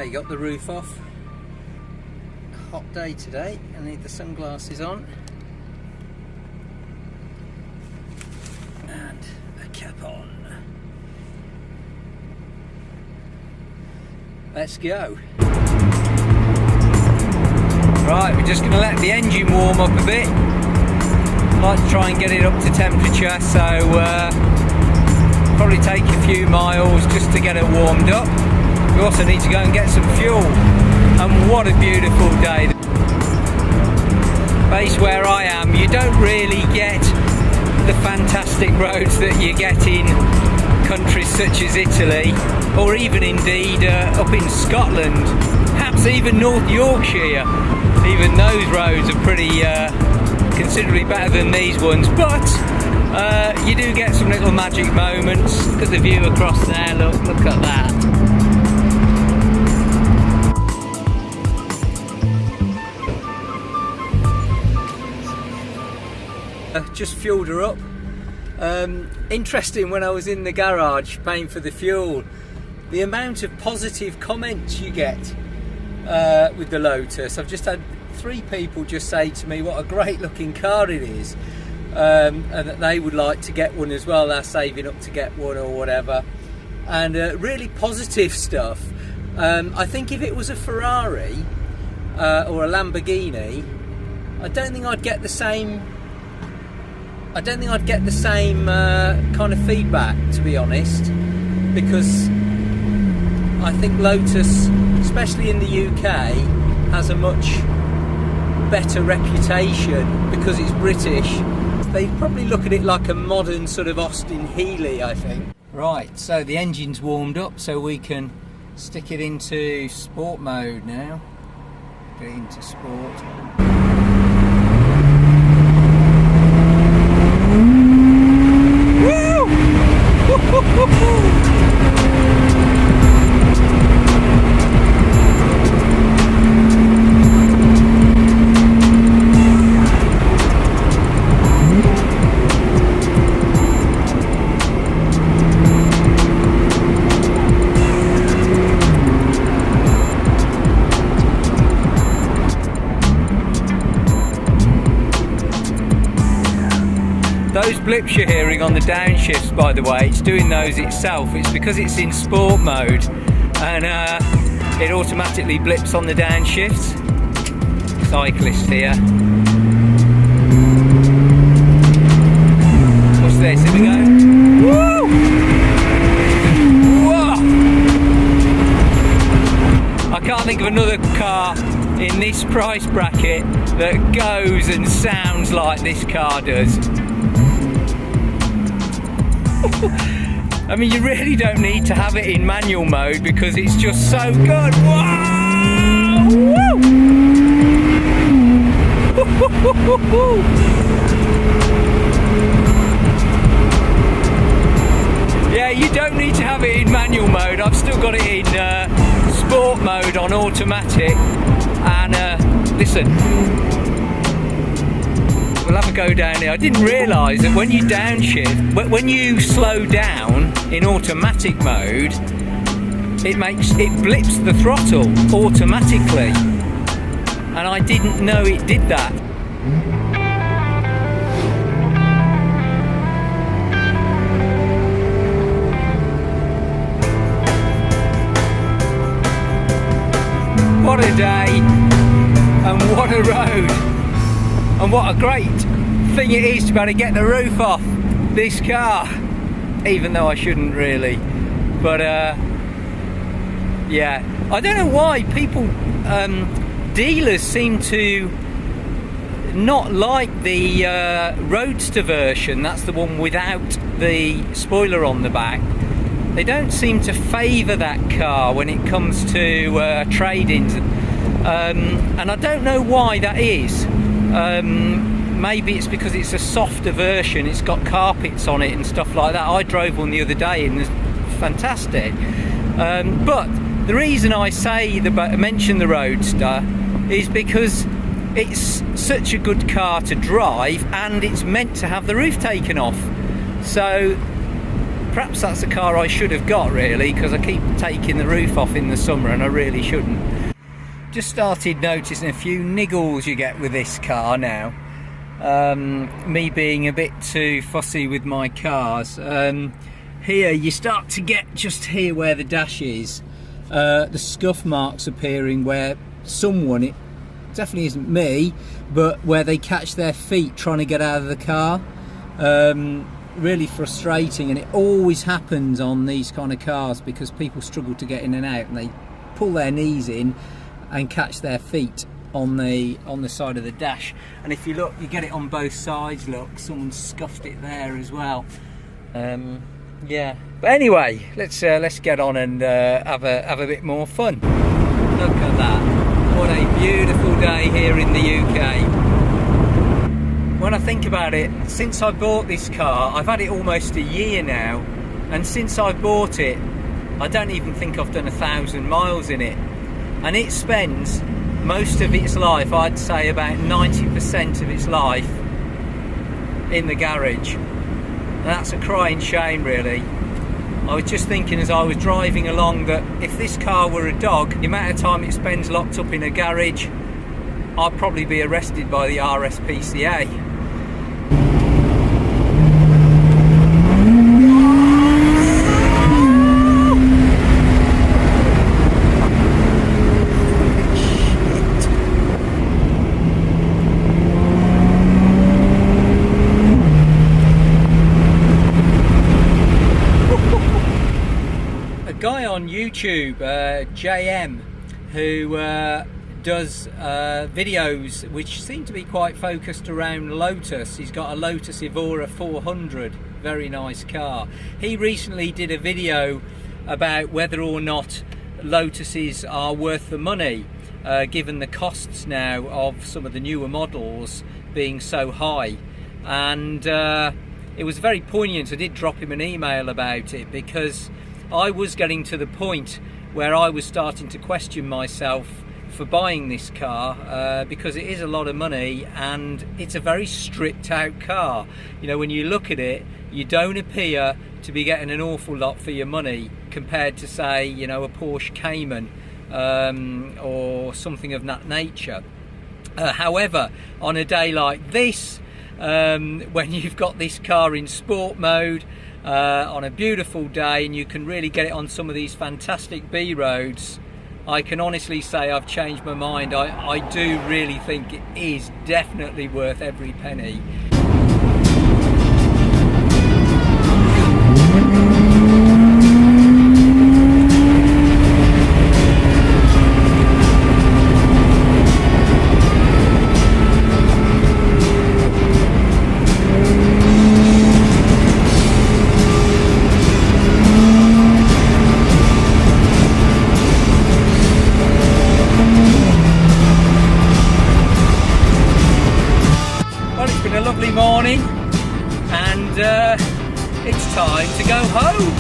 Okay, got the roof off. Hot day today, I need the sunglasses on. And a cap on. Let's go. Right, we're just going to let the engine warm up a bit. I'd like to try and get it up to temperature, so probably take a few miles just to get it warmed up. We also need to go and get some fuel. And what a beautiful day. Based where I am, you don't really get the fantastic roads that you get in countries such as Italy, or even indeed up in Scotland, perhaps even North Yorkshire. Even those roads are pretty considerably better than these ones, but you do get some little magic moments. Look at the view across there, look at that. Just fueled her up. Interesting, when I was in the garage paying for the fuel, the amount of positive comments you get with the Lotus. I've just had 3 people just say to me what a great looking car it is, and that they would like to get one as well. They're saving up to get one or whatever, and really positive stuff. I think if it was a Ferrari or a Lamborghini, I don't think I'd get the same kind of feedback, to be honest, because I think Lotus, especially in the UK, has a much better reputation because it's British. They probably look at it like a modern sort of Austin Healey, I think. Right, so the engine's warmed up, so we can stick it into sport mode now. Get it into sport. Those blips you're hearing on the downshifts, by the way, it's doing those itself. It's because it's in sport mode, and it automatically blips on the downshifts. Cyclist here. What's this? Here we go. Woo! Whoa! I can't think of another car in this price bracket that goes and sounds like this car does. I mean, you really don't need to have it in manual mode because it's just so good. Whoa! Woo! Yeah, you don't need to have it in manual mode. I've still got it in sport mode on automatic, and listen, we'll have a go down here. I didn't realise that when you downshift, when you slow down in automatic mode, it blips the throttle automatically, and I didn't know it did that. What a day, and what a road. And what a great thing it is to be able to get the roof off this car, even though I shouldn't really. But yeah, I don't know why people, dealers seem to not like the Roadster version. That's the one without the spoiler on the back. They don't seem to favour that car when it comes to trade-ins, and I don't know why that is. Maybe it's because it's a softer version, it's got carpets on it and stuff like that. I drove one the other day and it's fantastic. But the reason I mention the Roadster is because it's such a good car to drive, and it's meant to have the roof taken off. So perhaps that's the car I should have got, really, because I keep taking the roof off in the summer and I really shouldn't. Just started noticing a few niggles you get with this car now. Me being a bit too fussy with my cars. Here you start to get, just here where the dash is, the scuff marks appearing where someone, it definitely isn't me, but where they catch their feet trying to get out of the car. Really frustrating, and it always happens on these kind of cars because people struggle to get in and out and they pull their knees in and catch their feet on the side of the dash. And if you look, you get it on both sides. Look, someone scuffed it there as well. Yeah, but anyway, let's get on and have a bit more fun. Look at that, what a beautiful day here in the UK. When I think about it, since I bought this car, I've had it almost a year now, and since I bought it, I don't even think I've done 1,000 miles in it, and it spends most of its life, I'd say about 90% of its life, in the garage. And that's a crying shame, really. I was just thinking as I was driving along that if this car were a dog, the amount of time it spends locked up in a garage, I'd probably be arrested by the RSPCA. Guy on YouTube, JM, who does videos which seem to be quite focused around Lotus. He's got a Lotus Evora 400, very nice car. He recently did a video about whether or not Lotuses are worth the money, given the costs now of some of the newer models being so high. And it was very poignant. I did drop him an email about it because I was getting to the point where I was starting to question myself for buying this car, because it is a lot of money and it's a very stripped out car. You know, when you look at it, you don't appear to be getting an awful lot for your money compared to, say, you know, a Porsche Cayman or something of that nature. However, on a day like this, when you've got this car in sport mode, on a beautiful day, and you can really get it on some of these fantastic B roads, I can honestly say I've changed my mind. I do really think it is definitely worth every penny. Morning, and it's time to go home.